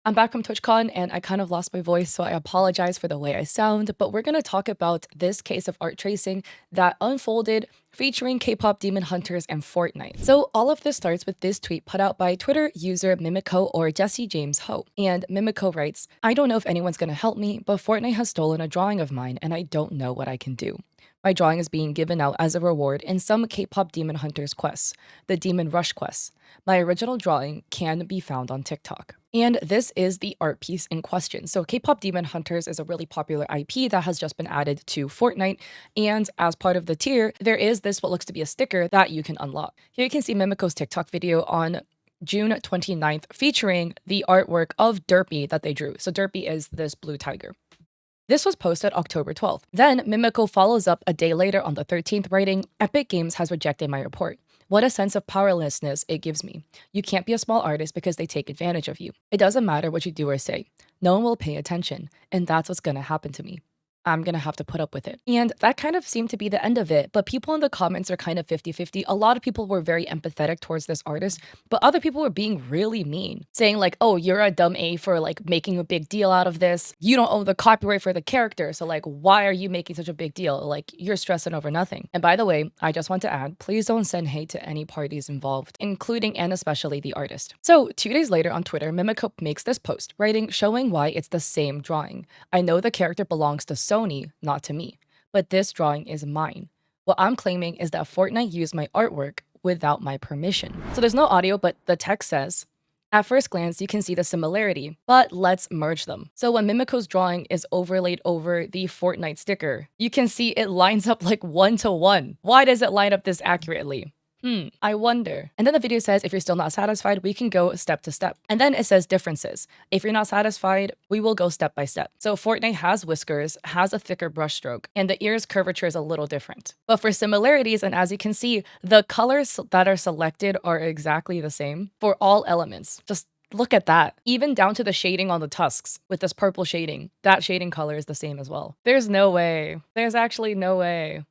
I'm back from TwitchCon and I kind of lost my voice, so I apologize for the way I sound, but we're going to talk about this case of art tracing that unfolded featuring K-pop demon hunters and Fortnite. So all of this starts with this tweet put out by Twitter user Mimico or Jesse James Ho. And Mimico writes, "I don't know if anyone's going to help me, but Fortnite has stolen a drawing of mine and I don't know what I can do. My drawing is being given out as a reward in some K-pop demon hunters quests, the Demon Rush quests. My original drawing can be found on TikTok." And this is the art piece in question. So K-pop Demon Hunters is a really popular IP that has just been added to Fortnite. And as part of the tier, there is this what looks to be a sticker that you can unlock. Here you can see Mimico's TikTok video on June 29th featuring the artwork of Derpy that they drew. So Derpy is this blue tiger. This was posted October 12th. Then Mimico follows up a day later on the 13th writing, "Epic Games has rejected my report. What a sense of powerlessness it gives me. You can't be a small artist because they take advantage of you. It doesn't matter what you do or say. No one will pay attention, and that's what's gonna happen to me. I'm gonna have to put up with it." And that kind of seemed to be the end of it, but people in the comments are kind of 50-50. A lot of people were very empathetic towards this artist, but other people were being really mean, saying like, "Oh, you're a dumb A for like making a big deal out of this. You don't own the copyright for the character, so like, why are you making such a big deal? Like, you're stressing over nothing." And by the way, I just want to add, please don't send hate to any parties involved, including and especially the artist. So 2 days later on Twitter, Mimico makes this post, writing, showing why it's the same drawing. "I know the character belongs to Sony, not to me, but this drawing is mine. What I'm claiming is that Fortnite used my artwork without my permission." So there's no audio, but the text says, "At first glance, you can see the similarity, but let's merge them." So when Mimico's drawing is overlaid over the Fortnite sticker, you can see it lines up like 1-to-1. Why does it line up this accurately? I wonder. And then the video says, if you're still not satisfied, we can go step to step. And then it says differences. If you're not satisfied, we will go step by step. So Fortnite has whiskers, has a thicker brush stroke, and the ear's curvature is a little different. But for similarities, and as you can see, the colors that are selected are exactly the same for all elements. Just look at that. Even down to the shading on the tusks with this purple shading. That shading color is the same as well. There's no way. There's actually no way.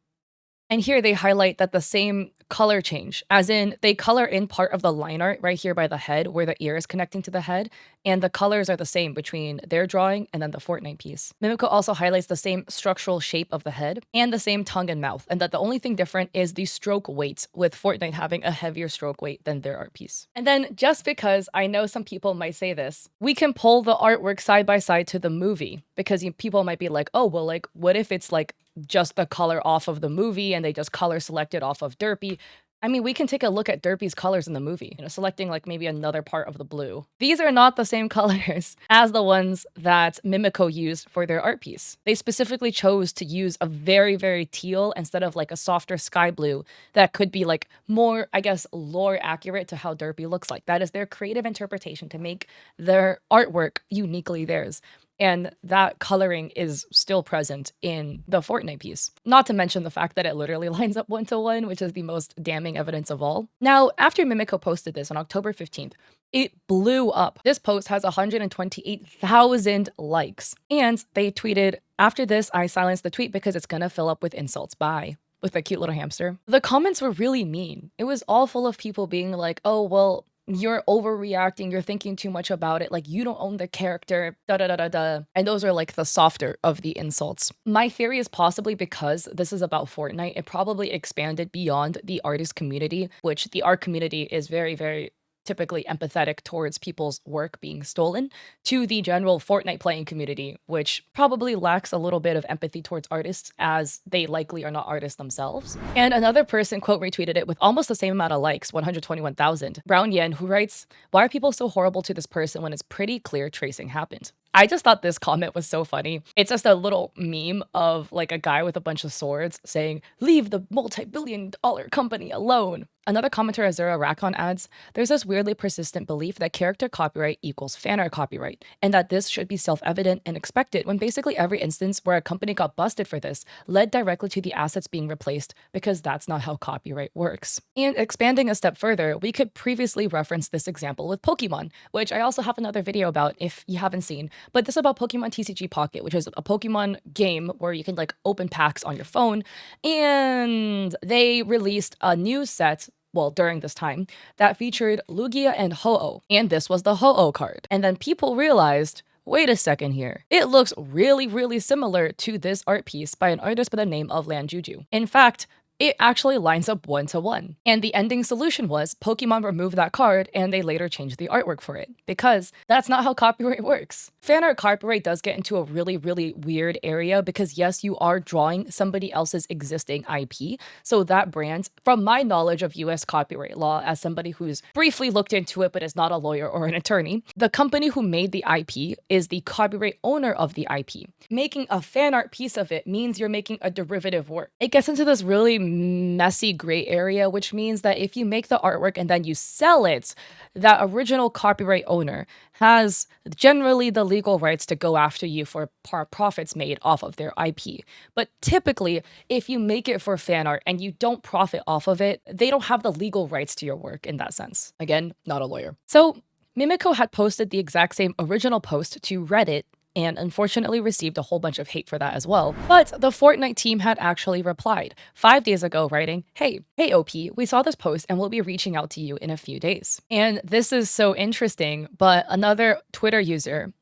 And here they highlight that the same color change, as in they color in part of the line art right here by the head where the ear is connecting to the head, and the colors are the same between their drawing and then the Fortnite piece. Mimico also highlights the same structural shape of the head and the same tongue and mouth, and that the only thing different is the stroke weight, with Fortnite having a heavier stroke weight than their art piece. And then, just because I know some people might say this, we can pull the artwork side by side to the movie, because people might be like, oh, well, like, what if it's like just the color off of the movie and they just color selected off of Derpy? I mean, we can take a look at Derpy's colors in the movie, selecting like maybe another part of the blue. These are not the same colors as the ones that Mimico used for their art piece. They specifically chose to use a very, very teal instead of like a softer sky blue that could be like more, I guess, lore accurate to how Derpy looks like. That is their creative interpretation to make their artwork uniquely theirs. And that coloring is still present in the Fortnite piece. Not to mention the fact that it literally lines up 1-to-1, which is the most damning evidence of all. Now, after Mimico posted this on October 15th, it blew up. This post has 128,000 likes. And they tweeted, "After this, I silenced the tweet because it's gonna fill up with insults. Bye." With a cute little hamster. The comments were really mean. It was all full of people being like, "Oh, well, you're overreacting, you're thinking too much about it, like you don't own the character, da da da da da." And those are like the softer of the insults. My theory is possibly because this is about Fortnite, it probably expanded beyond the artist community, which the art community is very, very typically empathetic towards people's work being stolen, to the general Fortnite playing community, which probably lacks a little bit of empathy towards artists, as they likely are not artists themselves. And another person quote retweeted it with almost the same amount of likes, 121,000. Brown Yen, who writes, "Why are people so horrible to this person when it's pretty clear tracing happened?" I just thought this comment was so funny. It's just a little meme of like a guy with a bunch of swords saying, "Leave the multi-billion-dollar company alone." Another commenter, Azura Rakon, adds, "There's this weirdly persistent belief that character copyright equals fan art copyright, and that this should be self-evident and expected, when basically every instance where a company got busted for this led directly to the assets being replaced, because that's not how copyright works." And expanding a step further, we could previously reference this example with Pokemon, which I also have another video about if you haven't seen, but this is about Pokemon TCG Pocket, which is a Pokemon game where you can like open packs on your phone, and they released a new set well, during this time, that featured Lugia and Ho-Oh, and this was the Ho-Oh card. And then people realized, wait a second here. It looks really, really similar to this art piece by an artist by the name of Lan Juju. In fact, it actually lines up 1-to-1. And the ending solution was Pokemon removed that card and they later changed the artwork for it, because that's not how copyright works. Fan art copyright does get into a really, really weird area because yes, you are drawing somebody else's existing IP. So that brand, from my knowledge of US copyright law, as somebody who's briefly looked into it but is not a lawyer or an attorney, the company who made the IP is the copyright owner of the IP. Making a fan art piece of it means you're making a derivative work. It gets into this really messy gray area, which means that if you make the artwork and then you sell it, that original copyright owner has generally the legal rights to go after you for profits made off of their IP. But typically, if you make it for fan art and you don't profit off of it, they don't have the legal rights to your work in that sense. Again, not a lawyer. So Mimiko had posted the exact same original post to Reddit and unfortunately received a whole bunch of hate for that as well. But the Fortnite team had actually replied 5 days ago, writing, hey OP, we saw this post and we'll be reaching out to you in a few days. And this is so interesting, but another Twitter user,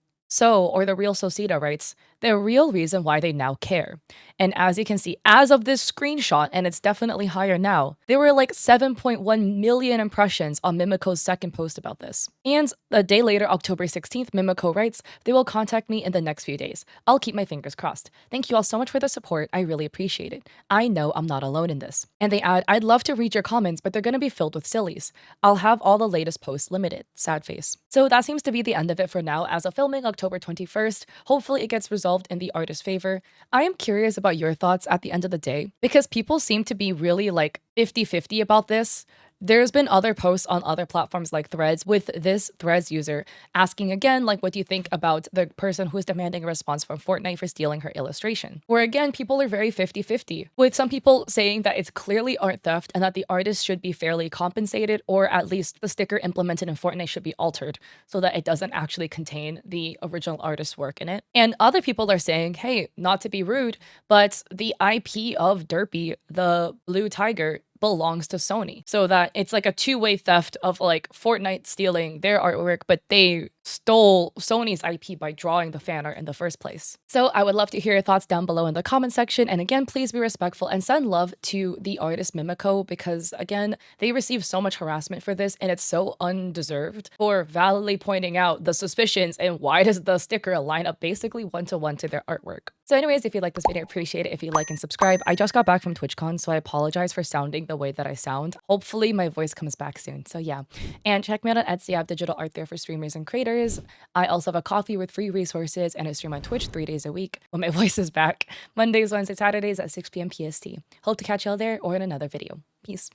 or the real Sosita, writes, the real reason why they now care. And as you can see, as of this screenshot, and it's definitely higher now, there were like 7.1 million impressions on Mimiko's second post about this. And a day later, October 16th, Mimiko writes, they will contact me in the next few days. I'll keep my fingers crossed. Thank you all so much for the support. I really appreciate it. I know I'm not alone in this. And they add, I'd love to read your comments, but they're going to be filled with sillies. I'll have all the latest posts limited. Sad face. So that seems to be the end of it for now. As of filming October 21st, hopefully it gets resolved in the artist's favor. I am curious about your thoughts at the end of the day, because people seem to be really like 50-50 about this. There's been other posts on other platforms like Threads with this Threads user asking again, like, what do you think about the person who is demanding a response from Fortnite for stealing her illustration? Where again, people are very 50-50, with some people saying that it's clearly art theft and that the artist should be fairly compensated, or at least the sticker implemented in Fortnite should be altered so that it doesn't actually contain the original artist's work in it. And other people are saying, hey, not to be rude, but the IP of Derpy, the blue tiger, belongs to Sony, so that it's like a two-way theft of like Fortnite stealing their artwork, but they stole Sony's IP by drawing the fan art in the first place. So I would love to hear your thoughts down below in the comment section, and again, please be respectful and send love to the artist Mimiko, because again, they received so much harassment for this and it's so undeserved, for validly pointing out the suspicions and why does the sticker line up basically 1-to-1 to their artwork. So anyways, if you like this video, I appreciate it if you like and subscribe. I just got back from TwitchCon, so I apologize for sounding the way that I sound. Hopefully my voice comes back soon. So yeah, and check me out on Etsy. I have digital art there for streamers and creators. I also have a coffee with free resources, and I stream on Twitch 3 days a week when my voice is back. Mondays, Wednesdays, Saturdays at 6 p.m. PST. Hope to catch y'all there or in another video. Peace.